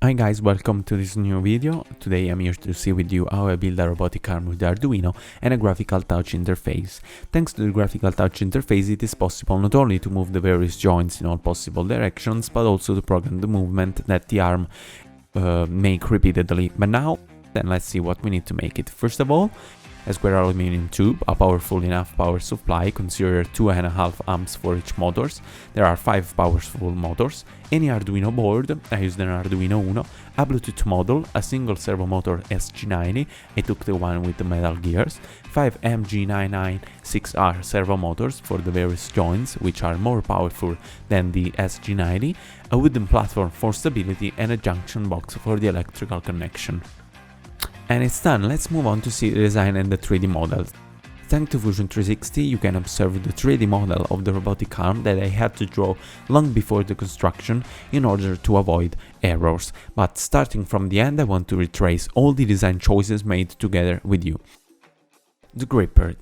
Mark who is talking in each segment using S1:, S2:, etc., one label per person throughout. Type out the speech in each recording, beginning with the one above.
S1: Hi guys, welcome to this new video. Today I'm here to see with you how I build a robotic arm with Arduino and a graphical touch interface. Thanks to the graphical touch interface, it is possible not only to move the various joints in all possible directions, but also to program the movement that the arm make repeatedly. But now, then let's see what we need to make it. First of all, a square aluminum tube, a powerful enough power supply, consider 2.5 amps for each motors. There are 5 powerful motors, any Arduino board, I used an Arduino Uno, a Bluetooth module, a single Servomotor SG90, I took the one with the metal gears, 5 MG996R servo motors for the various joints, which are more powerful than the SG90, a wooden platform for stability, and a junction box for the electrical connection. And it's done. Let's move on to see the design and the 3D model. Thanks to Fusion 360, you can observe the 3D model of the robotic arm that I had to draw long before the construction in order to avoid errors. But starting from the end, I want to retrace all the design choices made together with you. The gripper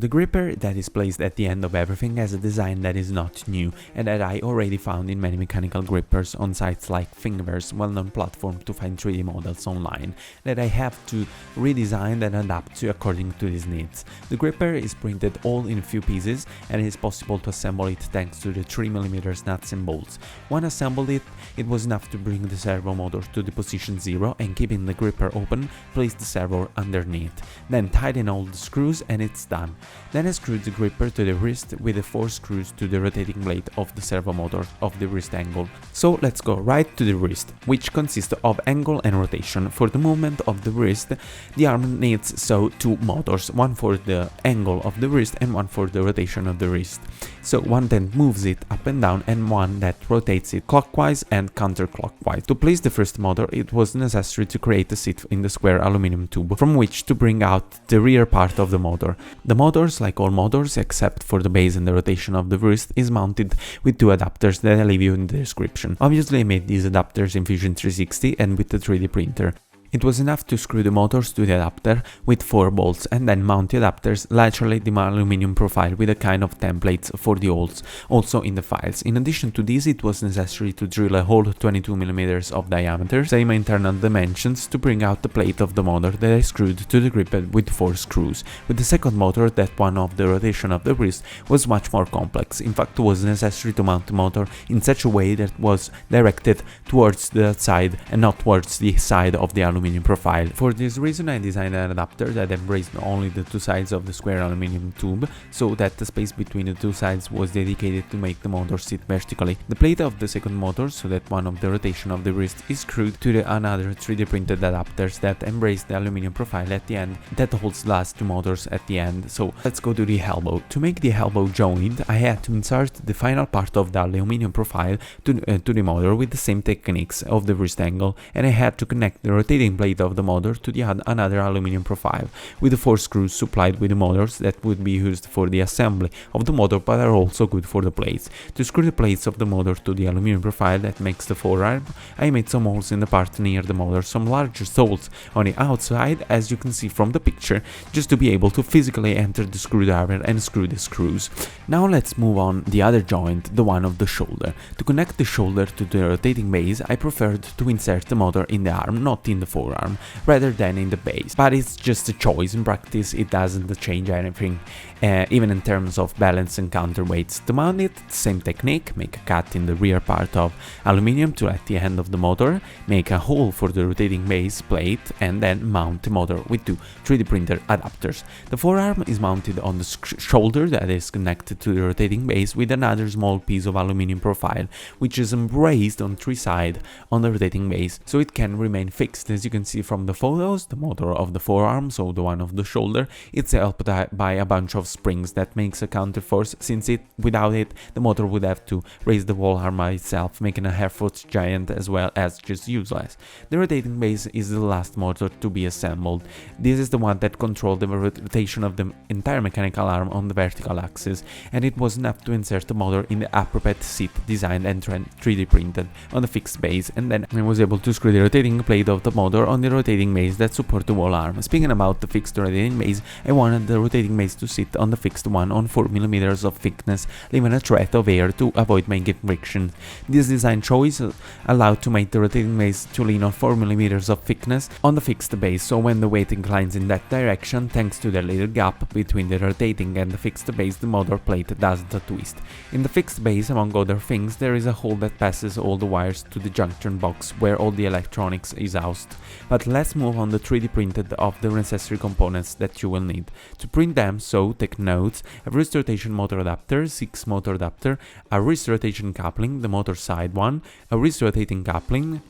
S1: that is placed at the end of everything has a design that is not new and that I already found in many mechanical grippers on sites like Firmware's well-known platform to find 3D models online that I have to redesign and adapt to according to these needs. The gripper is printed all in a few pieces and it is possible to assemble it thanks to the 3mm nuts and bolts. Once assembled it was enough to bring the servo motor to the position 0 and keeping the gripper open, place the servo underneath. Then tighten all the screws and it's done. Then I screwed the gripper to the wrist with the 4 screws to the rotating blade of the servo motor of the wrist angle. So let's go right to the wrist, which consists of angle and rotation. For the movement of the wrist, the arm needs 2 motors, one for the angle of the wrist and one for the rotation of the wrist. So one that moves it up and down and one that rotates it clockwise and counterclockwise. To place the first motor, it was necessary to create a seat in the square aluminum tube from which to bring out the rear part of the motor. The motors, like all motors except for the base and the rotation of the wrist, is mounted with 2 adapters that I leave you in the description. Obviously I made these adapters in Fusion 360 and with the 3D printer. It was enough to screw the motors to the adapter with 4 bolts and then mount the adapters laterally the aluminum profile with a kind of templates for the holes, also in the files. In addition to this, it was necessary to drill a hole 22mm of diameter, same internal dimensions, to bring out the plate of the motor that I screwed to the gripper with 4 screws. With the second motor, that one of the rotation of the wrist was much more complex. In fact, it was necessary to mount the motor in such a way that was directed towards the side and not towards the side of the aluminum profile. For this reason, I designed an adapter that embraced only the 2 sides of the square aluminum tube, so that the space between the 2 sides was dedicated to make the motor sit vertically. The plate of the second motor, so that one of the rotation of the wrist, is screwed to another 3D printed adapters that embrace the aluminum profile at the end that holds the last 2 motors at the end. So let's go to the elbow. To make the elbow joint, I had to insert the final part of the aluminum profile to the motor with the same techniques of the wrist angle, and I had to connect the rotating blade of the motor to the another aluminum profile with the 4 screws supplied with the motors that would be used for the assembly of the motor but are also good for the plates. To screw the plates of the motor to the aluminum profile that makes the forearm, I made some holes in the part near the motor, some larger holes on the outside as you can see from the picture, just to be able to physically enter the screwdriver and screw the screws. Now let's move on the other joint, the one of the shoulder. To connect the shoulder to the rotating base, I preferred to insert the motor in the arm, not in the forearm, rather than in the base. But it's just a choice. In practice, it doesn't change anything, even in terms of balance and counterweights. To mount it, same technique, make a cut in the rear part of aluminum to at the end of the motor, make a hole for the rotating base plate, and then mount the motor with 2 3D printer adapters. The forearm is mounted on the shoulder that is connected to the rotating base with another small piece of aluminum profile, which is embraced on 3 sides on the rotating base, so it can remain fixed. As you can see from the photos, the motor of the forearm, so the one of the shoulder, it's helped by a bunch of springs that makes a counterforce, since without it the motor would have to raise the whole arm by itself, making a half-foot giant as well as just useless. The rotating base is the last motor to be assembled. This is the one that controls the rotation of the entire mechanical arm on the vertical axis, and it was enough to insert the motor in the appropriate seat designed and 3D printed on the fixed base, and then I was able to screw the rotating plate of the motor motor on the rotating base that support the whole arm. Speaking about the fixed rotating base, I wanted the rotating base to sit on the fixed one on 4 mm of thickness, leaving a thread of air to avoid making friction. This design choice allowed to make the rotating base to lean on 4 mm of thickness on the fixed base, so when the weight inclines in that direction, thanks to the little gap between the rotating and the fixed base, the motor plate doesn't twist. In the fixed base, among other things, there is a hole that passes all the wires to the junction box where all the electronics is housed. But let's move on the 3D printed of the necessary components that you will need. To print them, so take notes: a wrist rotation motor adapter, 6 motor adapter, a wrist rotation coupling, the motor side one, a wrist rotating coupling,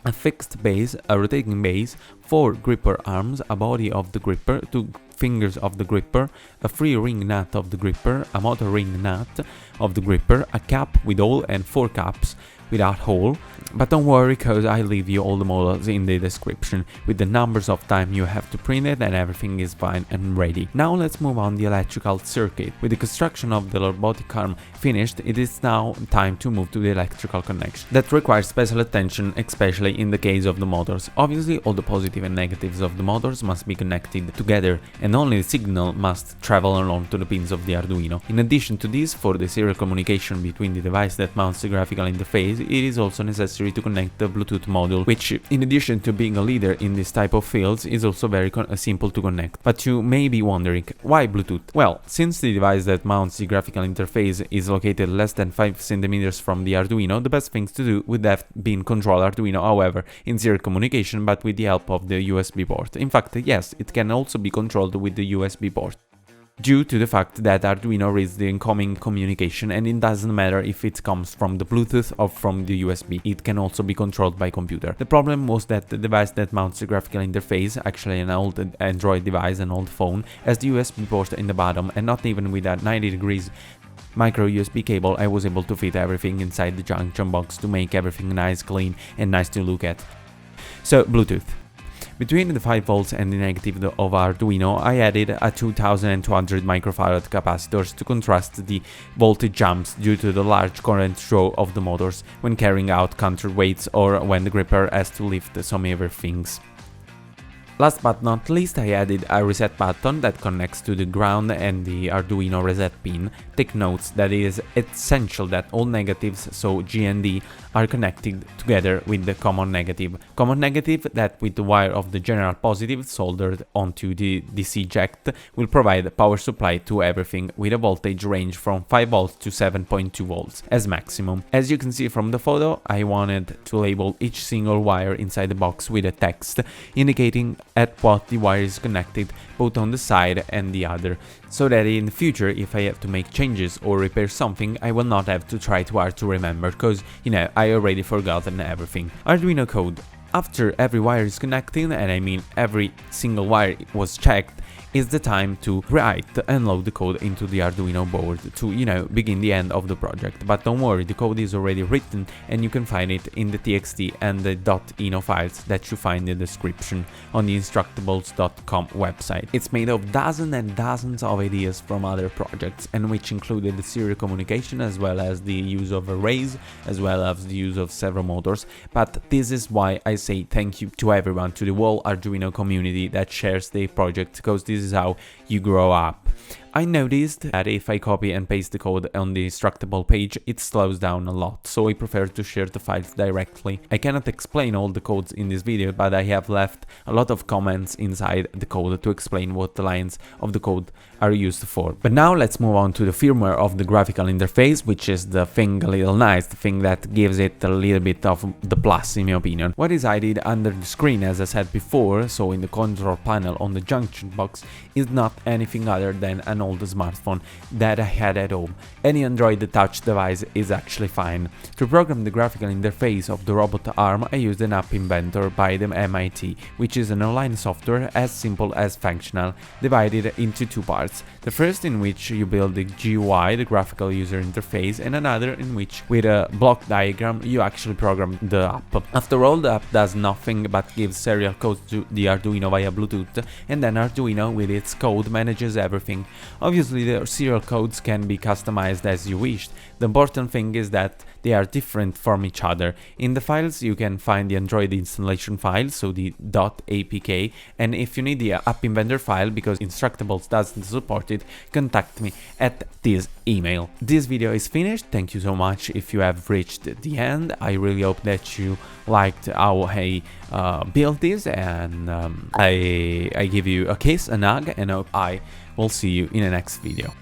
S1: a fixed base, a rotating base, 4 gripper arms, a body of the gripper, 2 fingers of the gripper, a free ring nut of the gripper, a motor ring nut of the gripper, a cap with hole and 4 caps without hole. But don't worry, cause I leave you all the models in the description with the numbers of time you have to print it, and everything is fine and ready. Now let's move on the electrical circuit. With the construction of the robotic arm finished, it is now time to move to the electrical connection. That requires special attention, especially in the case of the motors. Obviously, all the positive and negatives of the motors must be connected together, and only the signal must travel along to the pins of the Arduino. In addition to this, for the serial communication between the device that mounts the graphical interface, it is also necessary to connect the Bluetooth module, which, in addition to being a leader in this type of fields, is also very simple to connect. But you may be wondering, why Bluetooth? Well, since the device that mounts the graphical interface is located less than 5 cm from the Arduino, the best things to do would have been control Arduino, however, in serial communication, but with the help of the USB port. In fact, yes, it can also be controlled with the USB port, due to the fact that Arduino reads the incoming communication, and it doesn't matter if it comes from the Bluetooth or from the USB, it can also be controlled by computer. The problem was that the device that mounts the graphical interface, actually an old Android device, an old phone, has the USB port in the bottom, and not even with a 90 degrees micro USB cable I was able to fit everything inside the junction box to make everything nice, clean and nice to look at. So, Bluetooth. Between the 5 volts and the negative of Arduino, I added a 2200 microfarad capacitors to contrast the voltage jumps due to the large current draw of the motors when carrying out counterweights or when the gripper has to lift some heavy things. Last but not least, I added a reset button that connects to the ground and the Arduino reset pin. Take notes that it is essential that all negatives, so G and D, are connected together with the common negative. Common negative that with the wire of the general positive soldered onto the DC jack will provide power supply to everything with a voltage range from 5 volts to 7.2 volts as maximum. As you can see from the photo, I wanted to label each single wire inside the box with a text indicating at what the wire is connected, both on the side and the other, so that in the future, if I have to make changes or repair something, I will not have to try too hard to remember, cause, you know, I already forgotten everything. Arduino code. After every wire is connected, and I mean every single wire was checked, is the time to write and load the code into the Arduino board to, you know, begin the end of the project. But don't worry, the code is already written and you can find it in the txt and the .ino files that you find in the description on the instructables.com website. It's made of dozens and dozens of ideas from other projects, and which included the serial communication as well as the use of arrays as well as the use of servomotors. But this is why I say thank you to everyone, to the whole Arduino community that shares the project, because this is how you grow up. I noticed that if I copy and paste the code on the Instructable page, it slows down a lot, so I prefer to share the files directly. I cannot explain all the codes in this video, but I have left a lot of comments inside the code to explain what the lines of the code are used for. But now let's move on to the firmware of the graphical interface, which is the thing a little nice, the thing that gives it a little bit of the plus in my opinion. What is hidden under the screen, as I said before, so in the control panel on the junction box, is not anything other than an old smartphone that I had at home. Any Android touch device is actually fine. To program the graphical interface of the robot arm, I used an app inventor by the MIT, which is an online software as simple as functional, divided into 2 parts. The first in which you build the GUI, the graphical user interface, and another in which, with a block diagram, you actually program the app. After all, the app does nothing but gives serial codes to the Arduino via Bluetooth, and then Arduino with its code manages everything. Obviously, the serial codes can be customized as you wished, The important thing is that they are different from each other. In the files you can find the Android installation file, so the .apk, and if you need the app inventor file because Instructables doesn't support it, contact me at this email. This video is finished. Thank you so much if you have reached the end. I really hope that you liked how I built this, and I give you a kiss, a hug, and hope I will see you in the next video.